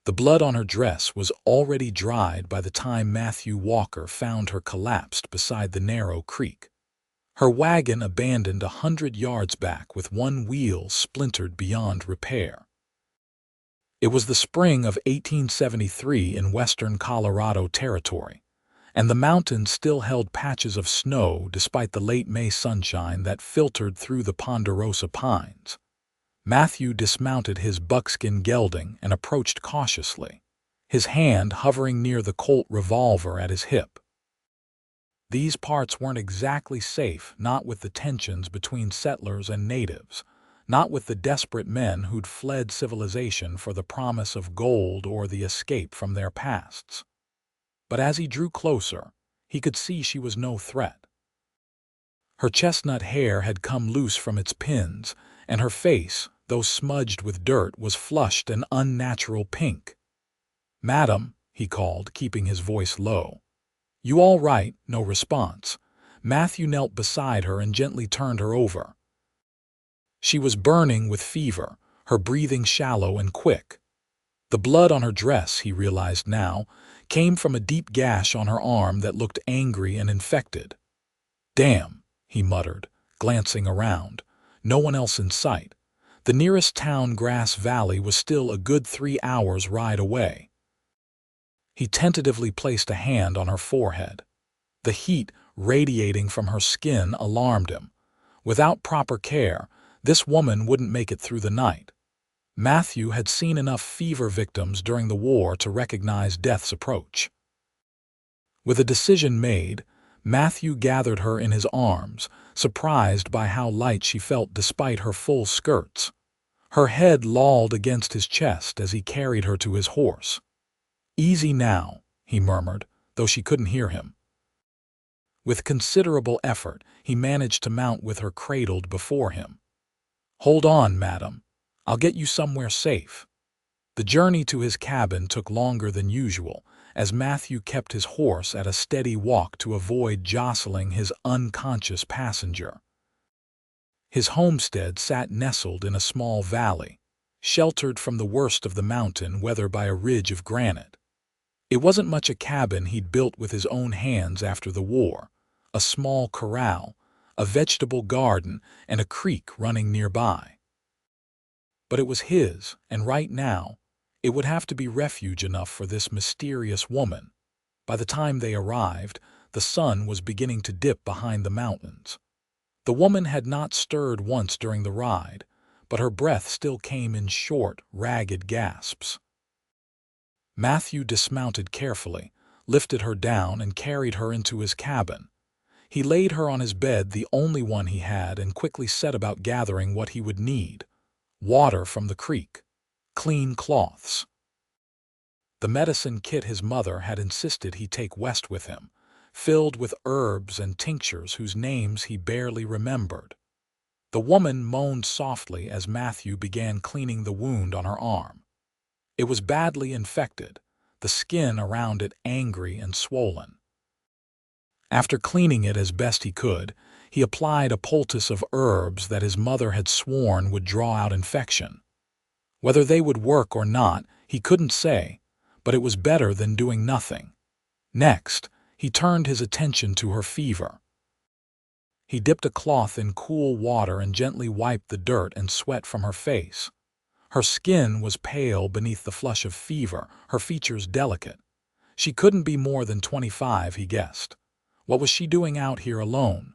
The blood on her dress was already dried by the time Matthew Walker found her collapsed beside the narrow creek. Her wagon abandoned 100 yards back with one wheel splintered beyond repair. It was the spring of 1873 in western Colorado Territory, and the mountains still held patches of snow despite the late May sunshine that filtered through the ponderosa pines. Matthew dismounted his buckskin gelding and approached cautiously, his hand hovering near the Colt revolver at his hip. These parts weren't exactly safe, not with the tensions between settlers and natives, not with the desperate men who'd fled civilization for the promise of gold or the escape from their pasts. But as he drew closer, he could see she was no threat. Her chestnut hair had come loose from its pins, and her face, though smudged with dirt, was flushed an unnatural pink. "Madam," he called, keeping his voice low. "You all right?" No response. Matthew knelt beside her and gently turned her over. She was burning with fever, her breathing shallow and quick. The blood on her dress, he realized now, came from a deep gash on her arm that looked angry and infected. "Damn," he muttered, glancing around. No one else in sight. The nearest town, Grass Valley, was still a good 3 hours' ride away. He tentatively placed a hand on her forehead. The heat radiating from her skin alarmed him. Without proper care, this woman wouldn't make it through the night. Matthew had seen enough fever victims during the war to recognize death's approach. With a decision made, Matthew gathered her in his arms, surprised by how light she felt despite her full skirts. Her head lolled against his chest as he carried her to his horse. "Easy now," he murmured, though she couldn't hear him. With considerable effort, he managed to mount with her cradled before him. "Hold on, madam. I'll get you somewhere safe." The journey to his cabin took longer than usual, as Matthew kept his horse at a steady walk to avoid jostling his unconscious passenger. His homestead sat nestled in a small valley, sheltered from the worst of the mountain weather by a ridge of granite. It wasn't much a cabin he'd built with his own hands after the war, a small corral, a vegetable garden, and a creek running nearby. But it was his, and right now, it would have to be refuge enough for this mysterious woman. By the time they arrived, the sun was beginning to dip behind the mountains. The woman had not stirred once during the ride, but her breath still came in short, ragged gasps. Matthew dismounted carefully, lifted her down, and carried her into his cabin. He laid her on his bed, the only one he had, and quickly set about gathering what he would need: water from the creek, clean cloths. The medicine kit his mother had insisted he take west with him, filled with herbs and tinctures whose names he barely remembered. The woman moaned softly as Matthew began cleaning the wound on her arm. It was badly infected, the skin around it angry and swollen. After cleaning it as best he could, he applied a poultice of herbs that his mother had sworn would draw out infection. Whether they would work or not, he couldn't say, but it was better than doing nothing. Next, he turned his attention to her fever. He dipped a cloth in cool water and gently wiped the dirt and sweat from her face. Her skin was pale beneath the flush of fever, her features delicate. She couldn't be more than 25, he guessed. What was she doing out here alone?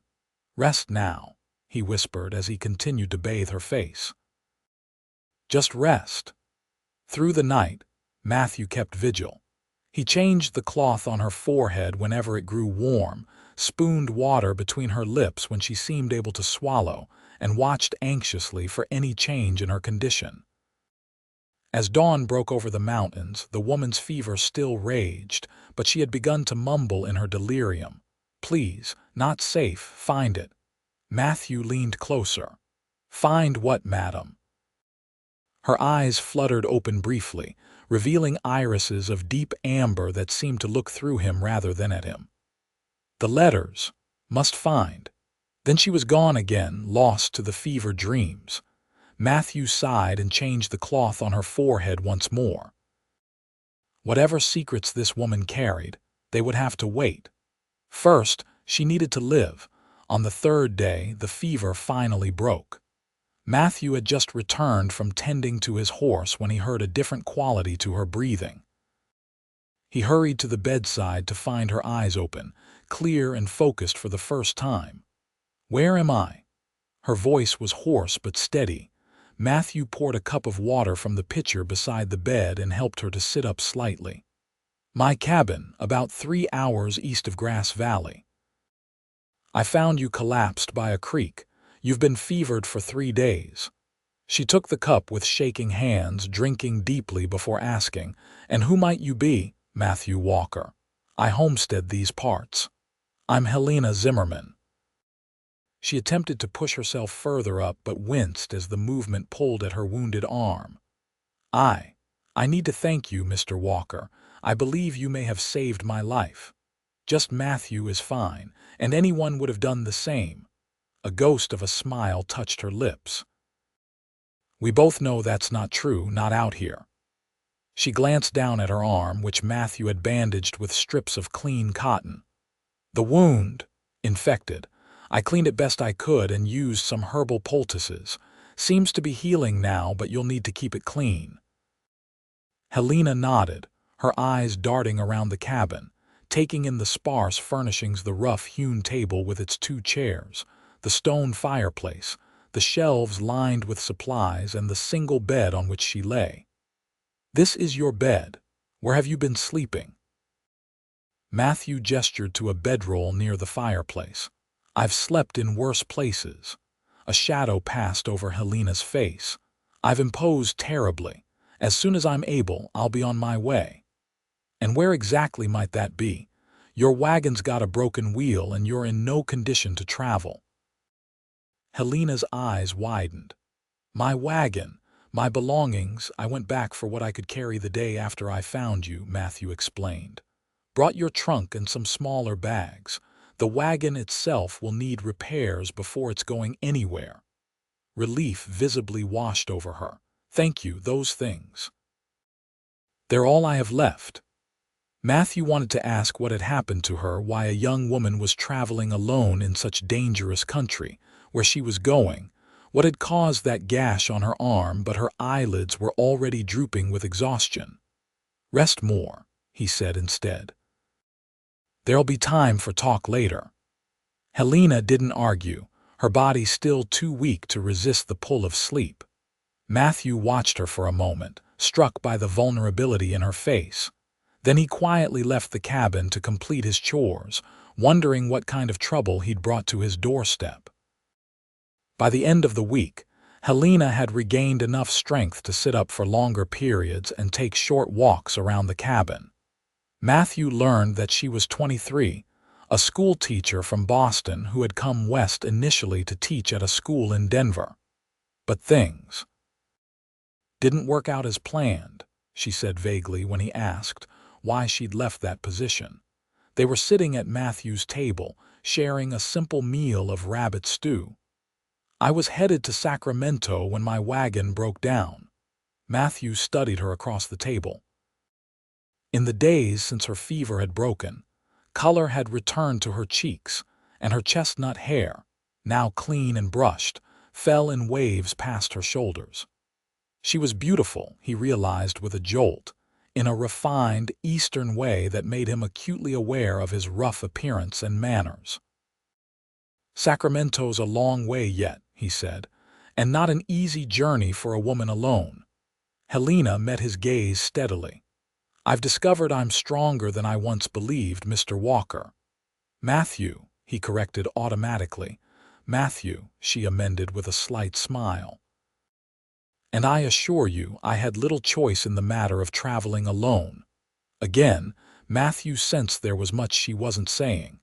"Rest now," he whispered as he continued to bathe her face. "Just rest." Through the night, Matthew kept vigil. He changed the cloth on her forehead whenever it grew warm, spooned water between her lips when she seemed able to swallow, and watched anxiously for any change in her condition. As dawn broke over the mountains, the woman's fever still raged, but she had begun to mumble in her delirium. "Please, not safe, find it." Matthew leaned closer. "Find what, madam?" Her eyes fluttered open briefly, revealing irises of deep amber that seemed to look through him rather than at him. "The letters. Must find." Then she was gone again, lost to the fever dreams. Matthew sighed and changed the cloth on her forehead once more. Whatever secrets this woman carried, they would have to wait. First, she needed to live. On the third day, the fever finally broke. Matthew had just returned from tending to his horse when he heard a different quality to her breathing. He hurried to the bedside to find her eyes open, clear and focused for the first time. "Where am I?" Her voice was hoarse but steady. Matthew poured a cup of water from the pitcher beside the bed and helped her to sit up slightly. "My cabin, about 3 hours east of Grass Valley. I found you collapsed by a creek. You've been fevered for 3 days." She took the cup with shaking hands, drinking deeply before asking, "And who might you be?" "Matthew Walker. I homestead these parts. I'm Helena Zimmerman." She attempted to push herself further up but winced as the movement pulled at her wounded arm. I need to thank you, Mr. Walker. I believe you may have saved my life. Just Matthew is fine, and anyone would have done the same." A ghost of a smile touched her lips. "We both know that's not true, not out here." She glanced down at her arm, which Matthew had bandaged with strips of clean cotton. "The wound, infected. I cleaned it best I could and used some herbal poultices. Seems to be healing now, but you'll need to keep it clean." Helena nodded, her eyes darting around the cabin, taking in the sparse furnishings, the rough-hewn table with its 2 chairs, the stone fireplace, the shelves lined with supplies, and the single bed on which she lay. "This is your bed. Where have you been sleeping?" Matthew gestured to a bedroll near the fireplace. "I've slept in worse places." A shadow passed over Helena's face. "I've imposed terribly. As soon as I'm able, I'll be on my way." "And where exactly might that be? Your wagon's got a broken wheel and you're in no condition to travel." Helena's eyes widened. "My wagon, my belongings, I went back for what I could carry the day after I found you," Matthew explained. "Brought your trunk and some smaller bags. The wagon itself will need repairs before it's going anywhere." Relief visibly washed over her. "Thank you, those things. They're all I have left." Matthew wanted to ask what had happened to her, why a young woman was traveling alone in such dangerous country, where she was going, what had caused that gash on her arm, but her eyelids were already drooping with exhaustion. "Rest more," he said instead. "There'll be time for talk later." Helena didn't argue, her body still too weak to resist the pull of sleep. Matthew watched her for a moment, struck by the vulnerability in her face. Then he quietly left the cabin to complete his chores, wondering what kind of trouble he'd brought to his doorstep. By the end of the week, Helena had regained enough strength to sit up for longer periods and take short walks around the cabin. Matthew learned that she was 23, a school teacher from Boston who had come west initially to teach at a school in Denver. But things didn't work out as planned, she said vaguely when he asked why she'd left that position. They were sitting at Matthew's table, sharing a simple meal of rabbit stew. "I was headed to Sacramento when my wagon broke down." Matthew studied her across the table. In the days since her fever had broken, color had returned to her cheeks, and her chestnut hair, now clean and brushed, fell in waves past her shoulders. She was beautiful, he realized with a jolt, in a refined, Eastern way that made him acutely aware of his rough appearance and manners. "Sacramento's a long way yet," he said, "and not an easy journey for a woman alone." Helena met his gaze steadily. "I've discovered I'm stronger than I once believed, Mr. Walker." "Matthew," he corrected automatically. "Matthew," she amended with a slight smile. "And I assure you I had little choice in the matter of traveling alone." Again, Matthew sensed there was much she wasn't saying.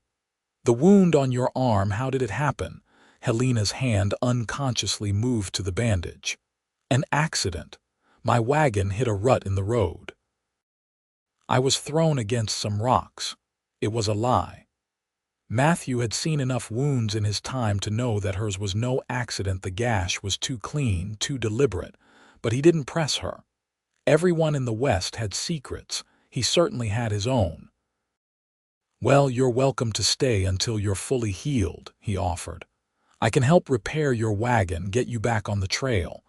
"The wound on your arm, how did it happen?" Helena's hand unconsciously moved to the bandage. "An accident. My wagon hit a rut in the road. I was thrown against some rocks." It was a lie. Matthew had seen enough wounds in his time to know that hers was no accident. The gash was too clean, too deliberate, but he didn't press her. Everyone in the West had secrets, He certainly had his own. "Well, you're welcome to stay until you're fully healed," he offered. "I can help repair your wagon, get you back on the trail.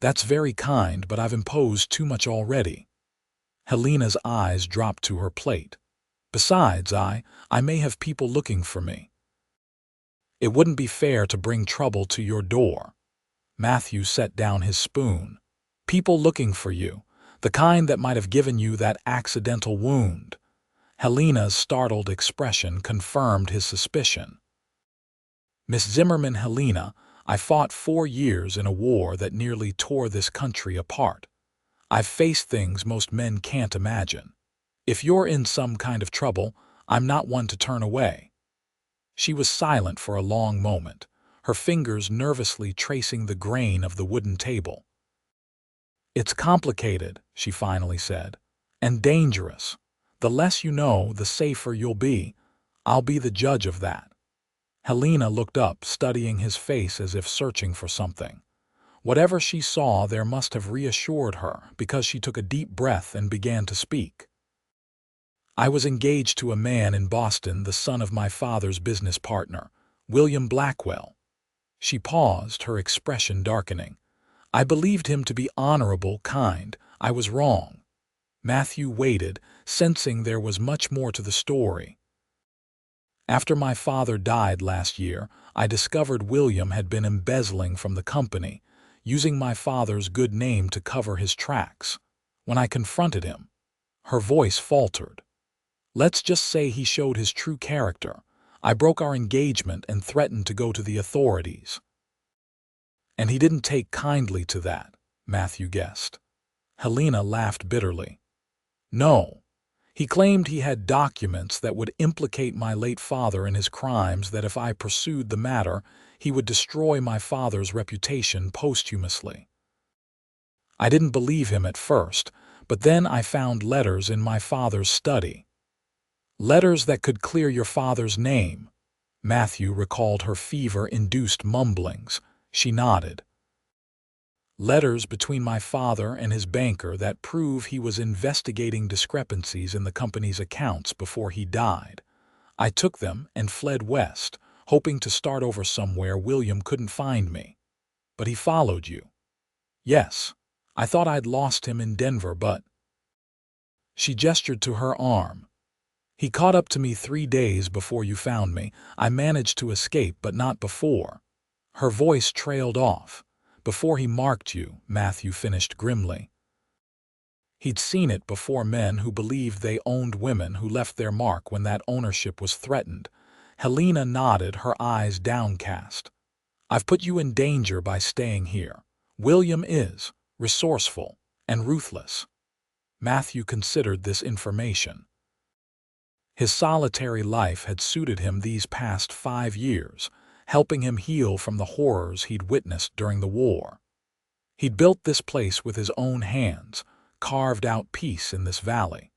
That's very kind, but I've imposed too much already." Helena's eyes dropped to her plate. "Besides, I may have people looking for me. It wouldn't be fair to bring trouble to your door." Matthew set down his spoon. "People looking for you, the kind that might have given you that accidental wound." Helena's startled expression confirmed his suspicion. "Miss Zimmerman, Helena, I fought 4 years in a war that nearly tore this country apart. I've faced things most men can't imagine. If you're in some kind of trouble, I'm not one to turn away." She was silent for a long moment, her fingers nervously tracing the grain of the wooden table. "It's complicated," she finally said, "and dangerous. The less you know, the safer you'll be. I'll be the judge of that." Helena looked up, studying his face as if searching for something. Whatever she saw there must have reassured her, because she took a deep breath and began to speak. "I was engaged to a man in Boston, the son of my father's business partner, William Blackwell." She paused, her expression darkening. "I believed him to be honorable, kind. I was wrong." Matthew waited, sensing there was much more to the story. "After my father died last year, I discovered William had been embezzling from the company, using my father's good name to cover his tracks. When I confronted him," her voice faltered, "let's just say he showed his true character. I broke our engagement and threatened to go to the authorities." "And he didn't take kindly to that," Matthew guessed. Helena laughed bitterly. "No. He claimed he had documents that would implicate my late father in his crimes, that if I pursued the matter, he would destroy my father's reputation posthumously. I didn't believe him at first, but then I found letters in my father's study." "Letters that could clear your father's name." Matthew recalled her fever-induced mumblings. She nodded. "Letters between my father and his banker that prove he was investigating discrepancies in the company's accounts before he died. I took them and fled west, hoping to start over somewhere William couldn't find me. But he followed you." "Yes. I thought I'd lost him in Denver, but—" She gestured to her arm. "He caught up to me 3 days before you found me. I managed to escape, but not before." Her voice trailed off. "Before he marked you," Matthew finished grimly. He'd seen it before, men who believed they owned women who left their mark when that ownership was threatened. Helena nodded, her eyes downcast. "I've put you in danger by staying here. William is resourceful and ruthless." Matthew considered this information. His solitary life had suited him these past 5 years, helping him heal from the horrors he'd witnessed during the war. He'd built this place with his own hands, carved out peace in this valley.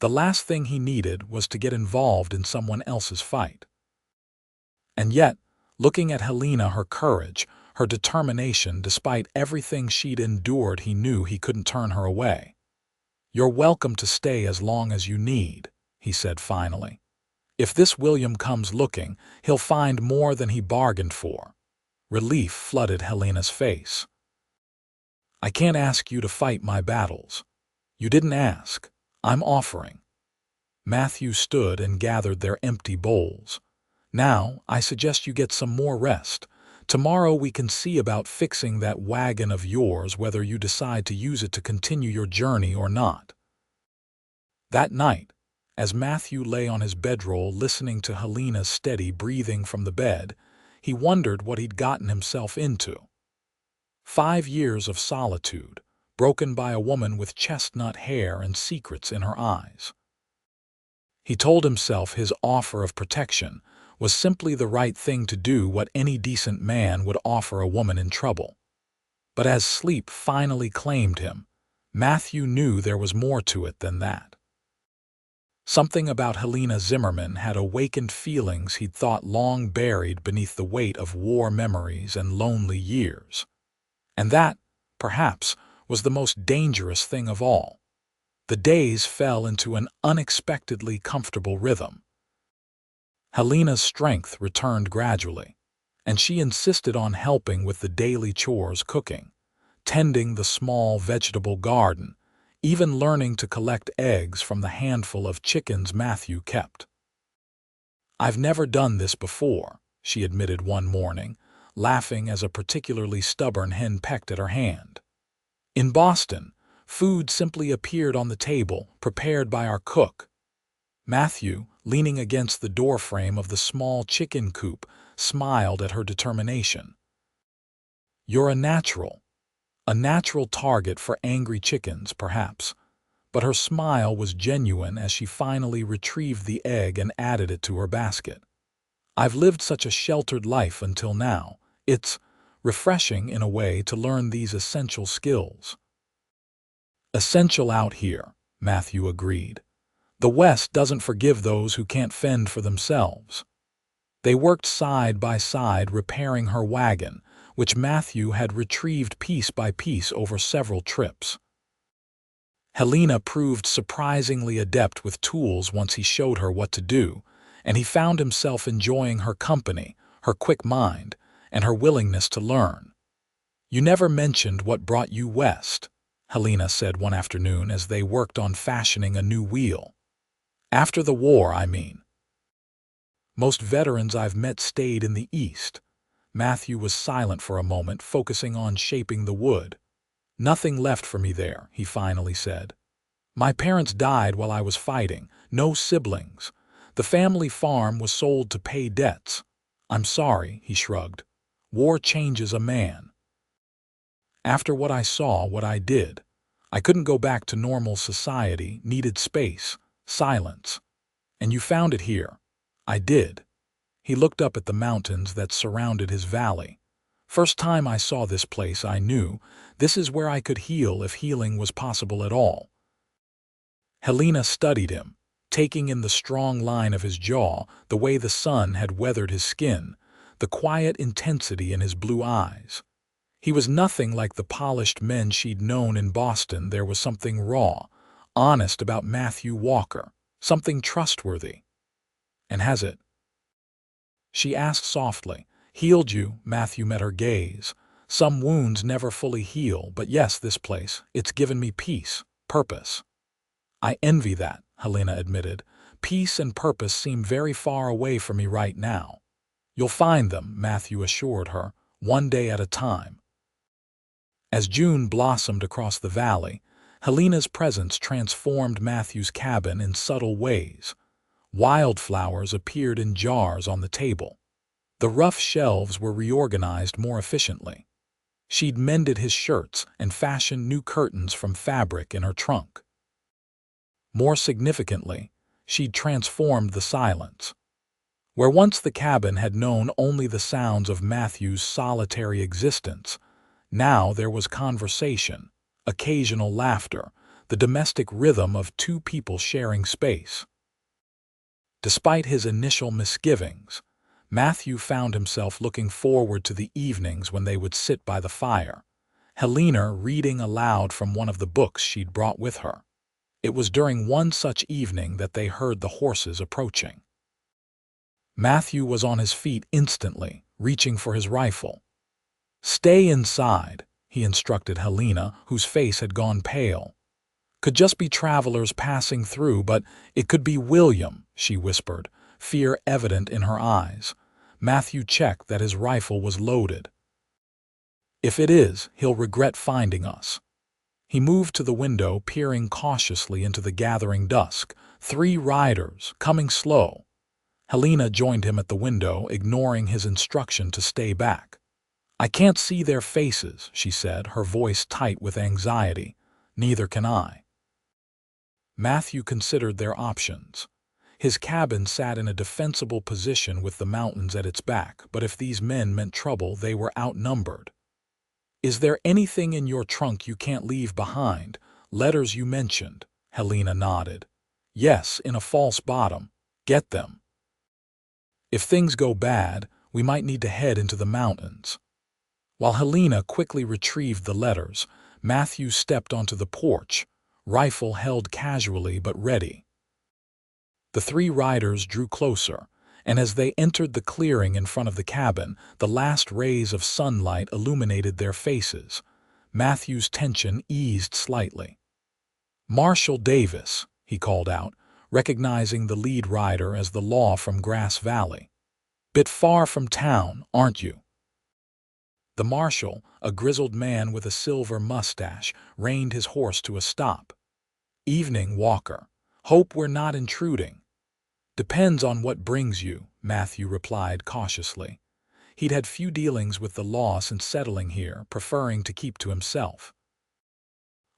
The last thing he needed was to get involved in someone else's fight. And yet, looking at Helena, her courage, her determination, despite everything she'd endured, he knew he couldn't turn her away. "You're welcome to stay as long as you need," he said finally. "If this William comes looking, he'll find more than he bargained for." Relief flooded Helena's face. "I can't ask you to fight my battles. You didn't ask. I'm offering." Matthew stood and gathered their empty bowls. "Now, I suggest you get some more rest. Tomorrow we can see about fixing that wagon of yours, whether you decide to use it to continue your journey or not." That night, as Matthew lay on his bedroll listening to Helena's steady breathing from the bed, he wondered what he'd gotten himself into. 5 years of solitude, broken by a woman with chestnut hair and secrets in her eyes. He told himself his offer of protection was simply the right thing to do, what any decent man would offer a woman in trouble. But as sleep finally claimed him, Matthew knew there was more to it than that. Something about Helena Zimmerman had awakened feelings he'd thought long buried beneath the weight of war memories and lonely years. And that, perhaps, was the most dangerous thing of all. The days fell into an unexpectedly comfortable rhythm. Helena's strength returned gradually, and she insisted on helping with the daily chores, cooking, tending the small vegetable garden, even learning to collect eggs from the handful of chickens Matthew kept. "I've never done this before," she admitted one morning, laughing as a particularly stubborn hen pecked at her hand. "In Boston, food simply appeared on the table, prepared by our cook." Matthew, leaning against the doorframe of the small chicken coop, smiled at her determination. "You're a natural target for angry chickens, perhaps." But her smile was genuine as she finally retrieved the egg and added it to her basket. "I've lived such a sheltered life until now. It's refreshing in a way to learn these essential skills." "Essential out here," Matthew agreed. "The West doesn't forgive those who can't fend for themselves." They worked side by side repairing her wagon, which Matthew had retrieved piece by piece over several trips. Helena proved surprisingly adept with tools once he showed her what to do, and he found himself enjoying her company, her quick mind, and her willingness to learn. "You never mentioned what brought you west," Helena said one afternoon as they worked on fashioning a new wheel. "After the war, I mean." "Most veterans I've met stayed in the East." Matthew was silent for a moment, focusing on shaping the wood. "Nothing left for me there," he finally said. "My parents died while I was fighting, no siblings. The family farm was sold to pay debts. I'm sorry," he shrugged. "War changes a man. After what I saw, what I did, I couldn't go back to normal society, needed space, silence. And you found it here." "I did." He looked up at the mountains that surrounded his valley. "First time I saw this place, I knew this is where I could heal if healing was possible at all." Helena studied him, taking in the strong line of his jaw, the way the sun had weathered his skin, the quiet intensity in his blue eyes. He was nothing like the polished men she'd known in Boston. There was something raw, honest about Matthew Walker, something trustworthy. "And has it," she asked softly, "healed you?" Matthew met her gaze. "Some wounds never fully heal, but yes, this place, it's given me peace, purpose." "I envy that," Helena admitted. "Peace and purpose seem very far away from me right now." "You'll find them," Matthew assured her, "one day at a time." As June blossomed across the valley, Helena's presence transformed Matthew's cabin in subtle ways. Wildflowers appeared in jars on the table. The rough shelves were reorganized more efficiently. She'd mended his shirts and fashioned new curtains from fabric in her trunk. More significantly, she'd transformed the silence. Where once the cabin had known only the sounds of Matthew's solitary existence, now there was conversation, occasional laughter, the domestic rhythm of two people sharing space. Despite his initial misgivings, Matthew found himself looking forward to the evenings when they would sit by the fire, Helena reading aloud from one of the books she'd brought with her. It was during one such evening that they heard the horses approaching. Matthew was on his feet instantly, reaching for his rifle. "Stay inside," he instructed Helena, whose face had gone pale. "Could just be travelers passing through, but it could be William," she whispered, fear evident in her eyes. Matthew checked that his rifle was loaded. "If it is, he'll regret finding us." He moved to the window, peering cautiously into the gathering dusk. 3 riders, coming slow. Helena joined him at the window, ignoring his instruction to stay back. "I can't see their faces," she said, her voice tight with anxiety. "Neither can I." Matthew considered their options. His cabin sat in a defensible position with the mountains at its back, but if these men meant trouble, they were outnumbered. "Is there anything in your trunk you can't leave behind? Letters you mentioned?" Helena nodded. "Yes, in a false bottom. Get them. If things go bad, we might need to head into the mountains." While Helena quickly retrieved the letters, Matthew stepped onto the porch, rifle held casually but ready. The three riders drew closer, and as they entered the clearing in front of the cabin, the last rays of sunlight illuminated their faces. Matthew's tension eased slightly. "Marshal Davis," he called out, recognizing the lead rider as the law from Grass Valley. "Bit far from town, aren't you?" The marshal, a grizzled man with a silver mustache, reined his horse to a stop. "Evening, Walker. Hope we're not intruding." "Depends on what brings you," Matthew replied cautiously. He'd had few dealings with the law since settling here, preferring to keep to himself.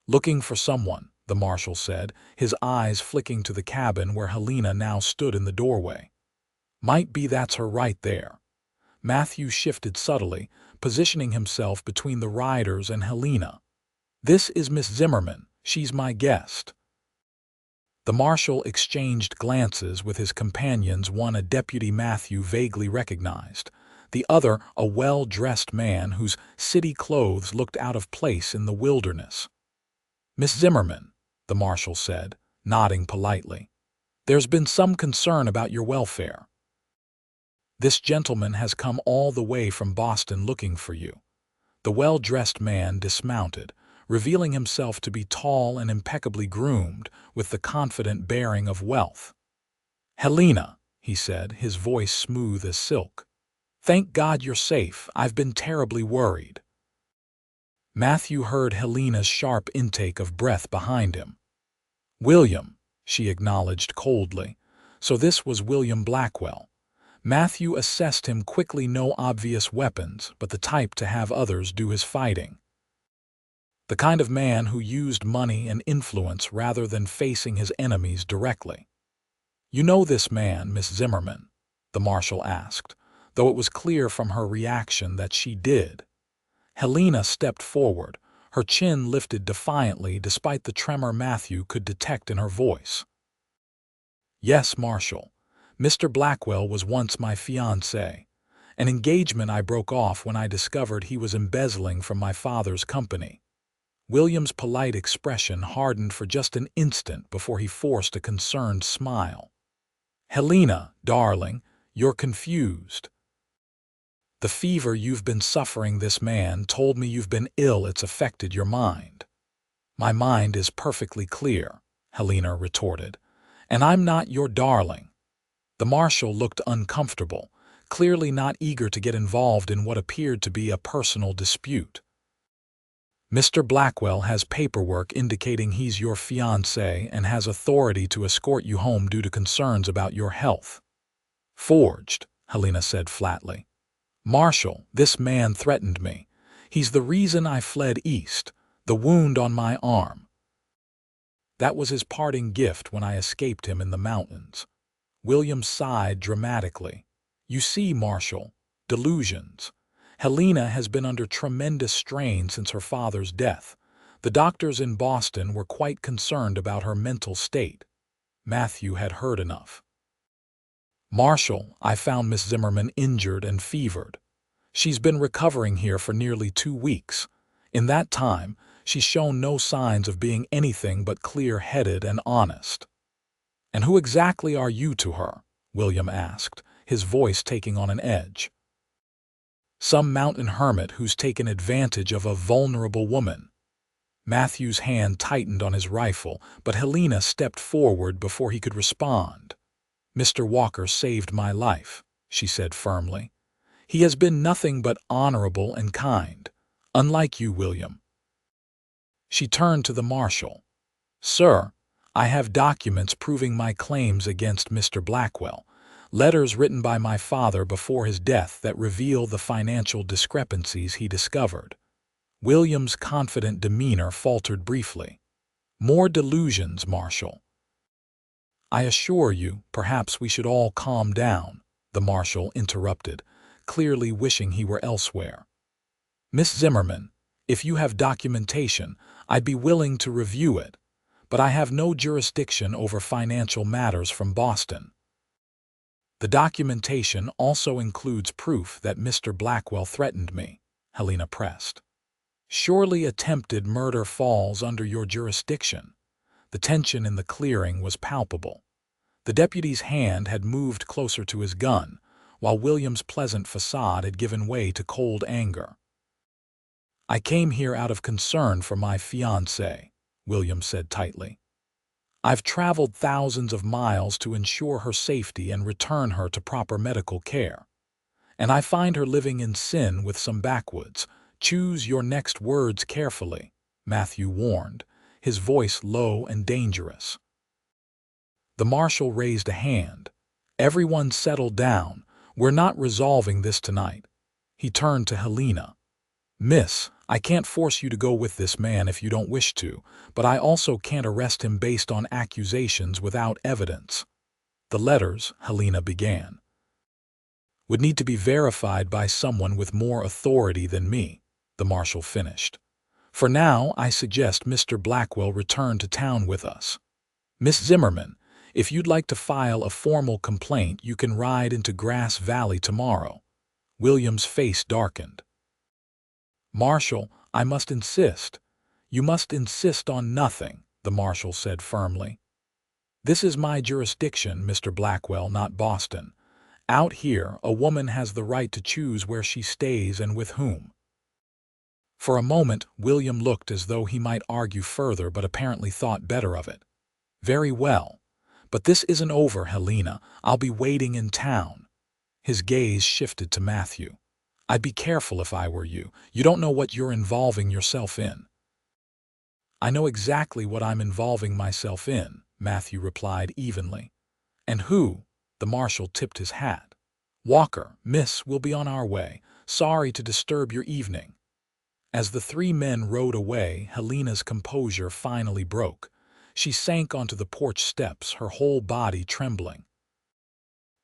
"Looking for someone," the marshal said, his eyes flicking to the cabin where Helena now stood in the doorway. "Might be that's her right there." Matthew shifted subtly, positioning himself between the riders and Helena. "This is Miss Zimmerman. She's my guest." The marshal exchanged glances with his companions, one a deputy Matthew vaguely recognized, the other a well-dressed man whose city clothes looked out of place in the wilderness. "Miss Zimmerman," the marshal said, nodding politely, "there's been some concern about your welfare. This gentleman has come all the way from Boston looking for you." The well-dressed man dismounted, revealing himself to be tall and impeccably groomed, with the confident bearing of wealth. "Helena," he said, his voice smooth as silk. "Thank God you're safe. I've been terribly worried." Matthew heard Helena's sharp intake of breath behind him. "William," she acknowledged coldly. So this was William Blackwell. Matthew assessed him quickly. No obvious weapons, but the type to have others do his fighting. The kind of man who used money and influence rather than facing his enemies directly. "You know this man, Miss Zimmerman?" the marshal asked, though it was clear from her reaction that she did. Helena stepped forward, her chin lifted defiantly despite the tremor Matthew could detect in her voice. "Yes, Marshal. Mr. Blackwell was once my fiancé, an engagement I broke off when I discovered he was embezzling from my father's company." William's polite expression hardened for just an instant before he forced a concerned smile. "Helena, darling, you're confused. The fever you've been suffering, this man told me you've been ill. It's affected your mind." "My mind is perfectly clear," Helena retorted. "And I'm not your darling." The marshal looked uncomfortable, clearly not eager to get involved in what appeared to be a personal dispute. "Mr. Blackwell has paperwork indicating he's your fiancé and has authority to escort you home due to concerns about your health." "Forged," Helena said flatly. "Marshal, this man threatened me. He's the reason I fled east, the wound on my arm. That was his parting gift when I escaped him in the mountains." William sighed dramatically. "You see, Marshal, delusions. Helena has been under tremendous strain since her father's death. The doctors in Boston were quite concerned about her mental state." Matthew had heard enough. "Marshal, I found Miss Zimmerman injured and fevered. She's been recovering here for nearly 2 weeks. In that time, she's shown no signs of being anything but clear-headed and honest." "And who exactly are you to her?" William asked, his voice taking on an edge. "Some mountain hermit who's taken advantage of a vulnerable woman." Matthew's hand tightened on his rifle, but Helena stepped forward before he could respond. "Mr. Walker saved my life," she said firmly. "He has been nothing but honorable and kind, unlike you, William." She turned to the marshal. "Sir, I have documents proving my claims against Mr. Blackwell, letters written by my father before his death that reveal the financial discrepancies he discovered." William's confident demeanor faltered briefly. "More delusions, Marshal." "I assure you, perhaps we should all calm down," the marshal interrupted, clearly wishing he were elsewhere. "Miss Zimmerman, if you have documentation, I'd be willing to review it, but I have no jurisdiction over financial matters from Boston." "The documentation also includes proof that Mr. Blackwell threatened me," Helena pressed. "Surely attempted murder falls under your jurisdiction." The tension in the clearing was palpable. The deputy's hand had moved closer to his gun, while William's pleasant facade had given way to cold anger. "I came here out of concern for my fiancé," William said tightly. "I've traveled thousands of miles to ensure her safety and return her to proper medical care. And I find her living in sin with some backwoods. Choose your next words carefully," Matthew warned, his voice low and dangerous. The marshal raised a hand. "Everyone settle down. We're not resolving this tonight." He turned to Helena. "Miss, I can't force you to go with this man if you don't wish to, but I also can't arrest him based on accusations without evidence." "The letters," Helena began, "would need to be verified by someone with more authority than me," the marshal finished. "For now, I suggest Mr. Blackwell return to town with us. Miss Zimmerman, if you'd like to file a formal complaint, you can ride into Grass Valley tomorrow." William's face darkened. "Marshal, I must insist." "You must insist on nothing," the marshal said firmly. "This is my jurisdiction, Mr. Blackwell, not Boston. Out here, a woman has the right to choose where she stays and with whom." For a moment, William looked as though he might argue further, but apparently thought better of it. "Very well. But this isn't over, Helena. I'll be waiting in town." His gaze shifted to Matthew. "I'd be careful if I were you. You don't know what you're involving yourself in." "I know exactly what I'm involving myself in," Matthew replied evenly. "And who?" The marshal tipped his hat. "Walker, miss, we'll be on our way. Sorry to disturb your evening." As the three men rode away, Helena's composure finally broke. She sank onto the porch steps, her whole body trembling.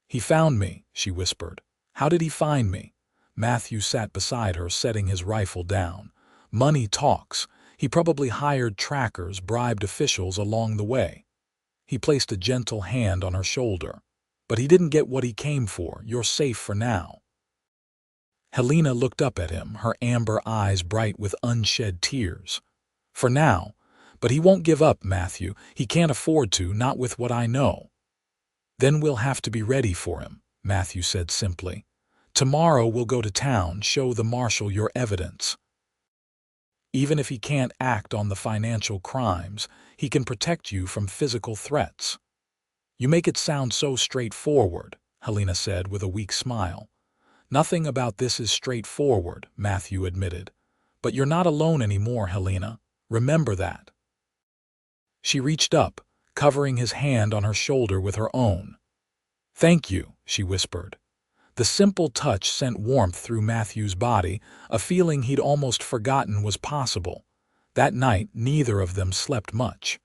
"He found me," she whispered. "How did he find me?" Matthew sat beside her, setting his rifle down. "Money talks. He probably hired trackers, bribed officials along the way." He placed a gentle hand on her shoulder. "But he didn't get what he came for. You're safe for now." Helena looked up at him, her amber eyes bright with unshed tears. "For now. But he won't give up, Matthew. He can't afford to, not with what I know." "Then we'll have to be ready for him," Matthew said simply. "Tomorrow we'll go to town, show the marshal your evidence. Even if he can't act on the financial crimes, he can protect you from physical threats." "You make it sound so straightforward," Helena said with a weak smile. "Nothing about this is straightforward," Matthew admitted. "But you're not alone anymore, Helena. Remember that." She reached up, covering his hand on her shoulder with her own. "Thank you," she whispered. The simple touch sent warmth through Matthew's body, a feeling he'd almost forgotten was possible. That night, neither of them slept much.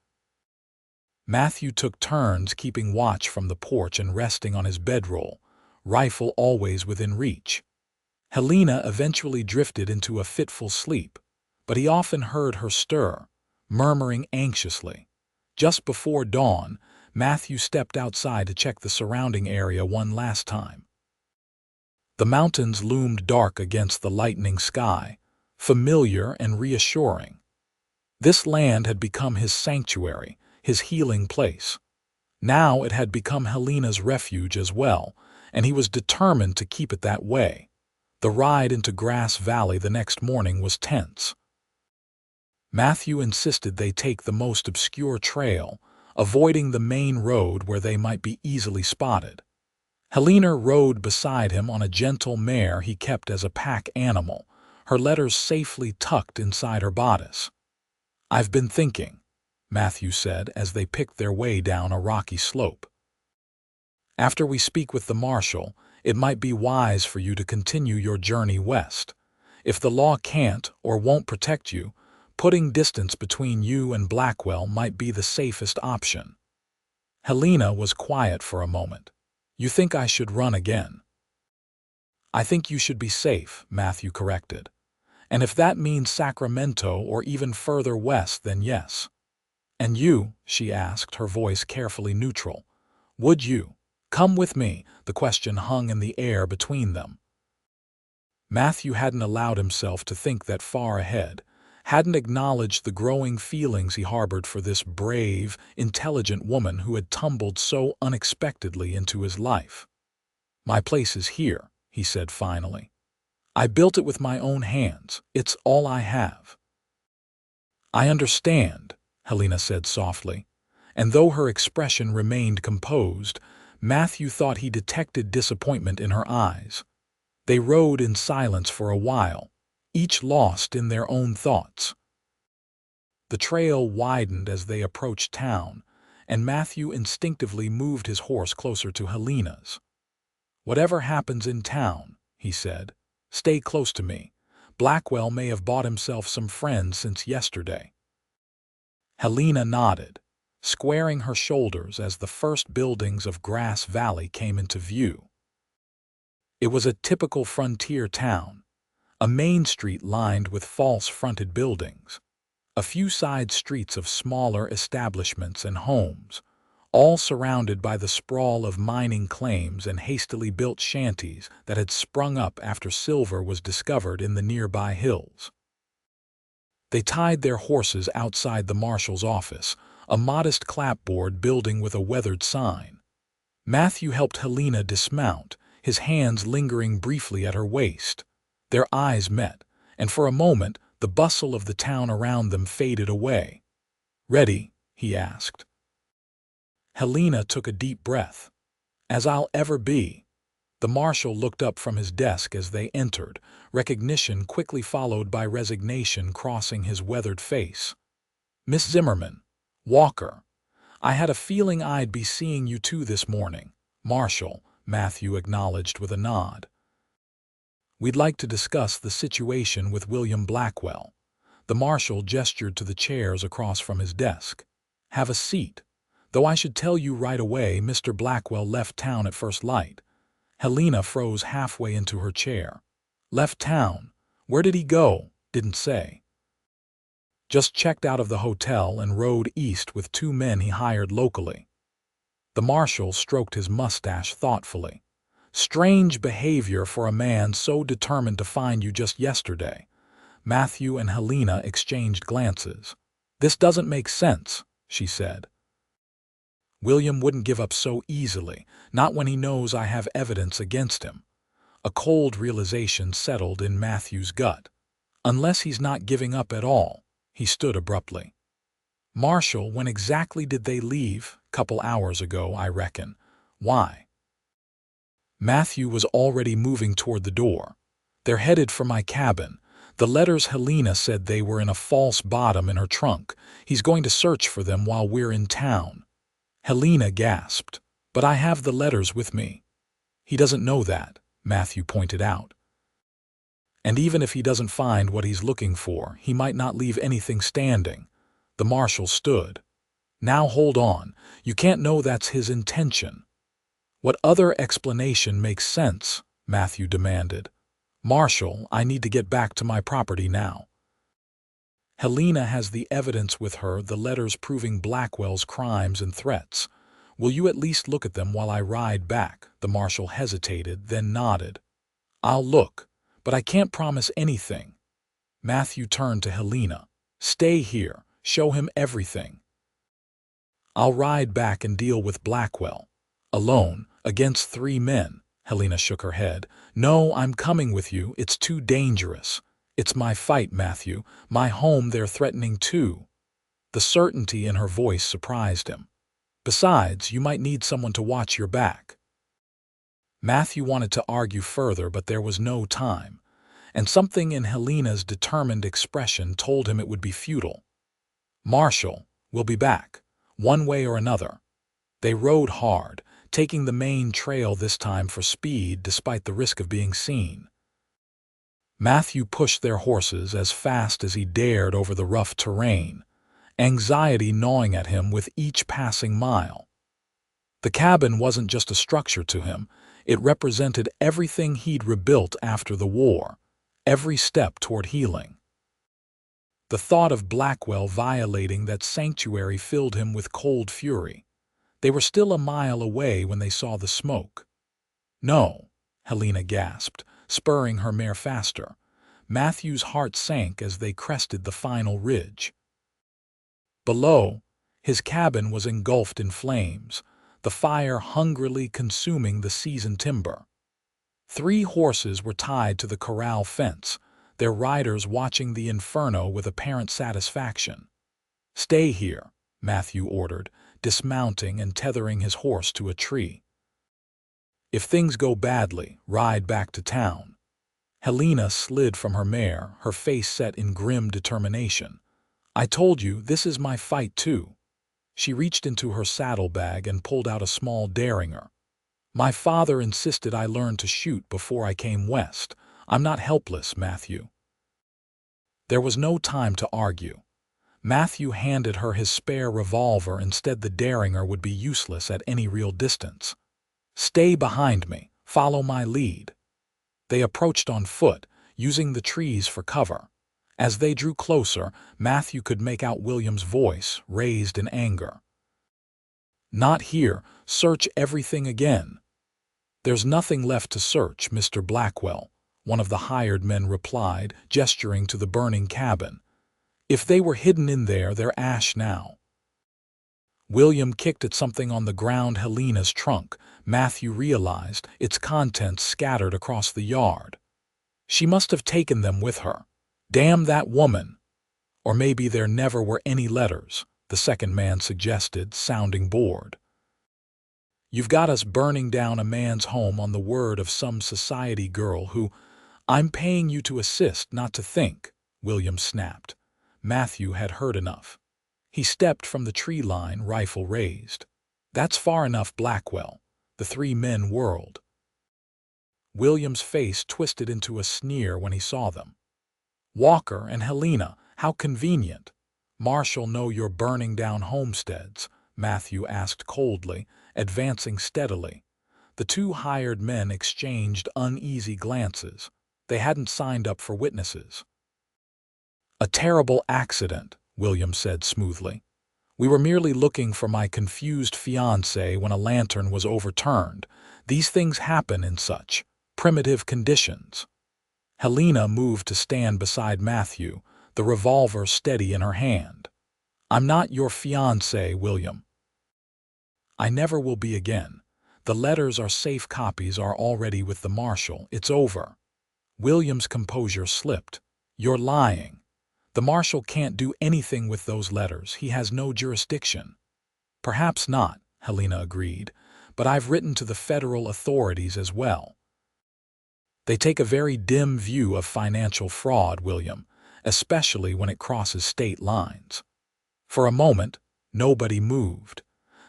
Matthew took turns keeping watch from the porch and resting on his bedroll, rifle always within reach. Helena eventually drifted into a fitful sleep, but he often heard her stir, murmuring anxiously. Just before dawn, Matthew stepped outside to check the surrounding area one last time. The mountains loomed dark against the lightening sky, familiar and reassuring. This land had become his sanctuary, his healing place. Now it had become Helena's refuge as well, and he was determined to keep it that way. The ride into Grass Valley the next morning was tense. Matthew insisted they take the most obscure trail, avoiding the main road where they might be easily spotted. Helena rode beside him on a gentle mare he kept as a pack animal, her letters safely tucked inside her bodice. "I've been thinking," Matthew said as they picked their way down a rocky slope. "After we speak with the marshal, it might be wise for you to continue your journey west. If the law can't or won't protect you, putting distance between you and Blackwell might be the safest option." Helena was quiet for a moment. "You think I should run again?" "I think you should be safe," Matthew corrected. "And if that means Sacramento or even further west, then yes." "And you?" she asked, her voice carefully neutral. "Would you come with me?" The question hung in the air between them. Matthew hadn't allowed himself to think that far ahead, hadn't acknowledged the growing feelings he harbored for this brave, intelligent woman who had tumbled so unexpectedly into his life. "My place is here," he said finally. "I built it with my own hands. It's all I have." "I understand," Helena said softly, and though her expression remained composed, Matthew thought he detected disappointment in her eyes. They rode in silence for a while, each lost in their own thoughts. The trail widened as they approached town, and Matthew instinctively moved his horse closer to Helena's. "Whatever happens in town," he said, "stay close to me. Blackwell may have bought himself some friends since yesterday." Helena nodded, squaring her shoulders as the first buildings of Grass Valley came into view. It was a typical frontier town, a main street lined with false-fronted buildings, a few side streets of smaller establishments and homes, all surrounded by the sprawl of mining claims and hastily built shanties that had sprung up after silver was discovered in the nearby hills. They tied their horses outside the marshal's office, a modest clapboard building with a weathered sign. Matthew helped Helena dismount, his hands lingering briefly at her waist. Their eyes met, and for a moment the bustle of the town around them faded away. "Ready?" he asked. Helena took a deep breath. "As I'll ever be." The marshal looked up from his desk as they entered, recognition quickly followed by resignation crossing his weathered face. "Miss Zimmerman, Walker, I had a feeling I'd be seeing you two this morning." "Marshal," Matthew acknowledged with a nod. "We'd like to discuss the situation with William Blackwell." The marshal gestured to the chairs across from his desk. "Have a seat. Though I should tell you right away, Mr. Blackwell left town at first light." Helena froze halfway into her chair. "Left town? Where did he go?" "Didn't say. Just checked out of the hotel and rode east with 2 men he hired locally." The marshal stroked his mustache thoughtfully. "Strange behavior for a man so determined to find you just yesterday." Matthew and Helena exchanged glances. "This doesn't make sense," she said. "William wouldn't give up so easily, not when he knows I have evidence against him." A cold realization settled in Matthew's gut. "Unless he's not giving up at all." He stood abruptly. "Marshal, when exactly did they leave?" "Couple hours ago, I reckon." "Why?" Matthew was already moving toward the door. "They're headed for my cabin. The letters Helena said they were in a false bottom in her trunk. He's going to search for them while we're in town." Helena gasped. "But I have the letters with me." "He doesn't know that," Matthew pointed out. "And even if he doesn't find what he's looking for, he might not leave anything standing." The marshal stood. "Now hold on. You can't know that's his intention." "What other explanation makes sense?" Matthew demanded. "Marshal, I need to get back to my property now." "Helena has the evidence with her, the letters proving Blackwell's crimes and threats. Will you at least look at them while I ride back?" The marshal hesitated, then nodded. "I'll look, but I can't promise anything." Matthew turned to Helena. "Stay here. Show him everything." "I'll ride back and deal with Blackwell." "Alone, against 3 men." Helena shook her head. "No, I'm coming with you. It's too dangerous." "It's my fight, Matthew. My home they're threatening too." The certainty in her voice surprised him. "Besides, you might need someone to watch your back." Matthew wanted to argue further, but there was no time, and something in Helena's determined expression told him it would be futile. "Marshal, we'll be back, one way or another." They rode hard, taking the main trail this time for speed despite the risk of being seen. Matthew pushed their horses as fast as he dared over the rough terrain, anxiety gnawing at him with each passing mile. The cabin wasn't just a structure to him, it represented everything he'd rebuilt after the war, every step toward healing. The thought of Blackwell violating that sanctuary filled him with cold fury. They were still a mile away when they saw the smoke. "No," Helena gasped, spurring her mare faster. Matthew's heart sank as they crested the final ridge. Below, his cabin was engulfed in flames, the fire hungrily consuming the seasoned timber. 3 horses were tied to the corral fence, their riders watching the inferno with apparent satisfaction. "Stay here," Matthew ordered, dismounting and tethering his horse to a tree. "If things go badly, ride back to town." Helena slid from her mare, her face set in grim determination. "I told you, this is my fight too." She reached into her saddlebag and pulled out a small derringer. "My father insisted I learn to shoot before I came west. I'm not helpless, Matthew." There was no time to argue. Matthew handed her his spare revolver. Instead, the derringer would be useless at any real distance. "Stay behind me. Follow my lead." They approached on foot, using the trees for cover. As they drew closer, Matthew could make out William's voice, raised in anger. "Not here. Search everything again." "There's nothing left to search, Mr. Blackwell," one of the hired men replied, gesturing to the burning cabin. "If they were hidden in there, they're ash now." William kicked at something on the ground, Helena's trunk. Matthew realized, its contents scattered across the yard. She must have taken them with her. "Damn that woman!" "Or maybe there never were any letters," the second man suggested, sounding bored. "You've got us burning down a man's home on the word of some society girl who—" "I'm paying you to assist, not to think," William snapped. Matthew had heard enough. He stepped from the tree line, rifle raised. "That's far enough, Blackwell." The 3 men whirled. William's face twisted into a sneer when he saw them. "Walker and Helena, how convenient." "Marshall know you're burning down homesteads?" Matthew asked coldly, advancing steadily. The 2 hired men exchanged uneasy glances. They hadn't signed up for witnesses. "A terrible accident," William said smoothly. "We were merely looking for my confused fiancé when a lantern was overturned. These things happen in such primitive conditions." Helena moved to stand beside Matthew, the revolver steady in her hand. "I'm not your fiancé, William." "I never will be again. The letters are safe, copies are already with the marshal. It's over." William's composure slipped. "You're lying. The marshal can't do anything with those letters. He has no jurisdiction." "Perhaps not," Helena agreed, "but I've written to the federal authorities as well." "They take a very dim view of financial fraud, William, especially when it crosses state lines." For a moment, nobody moved.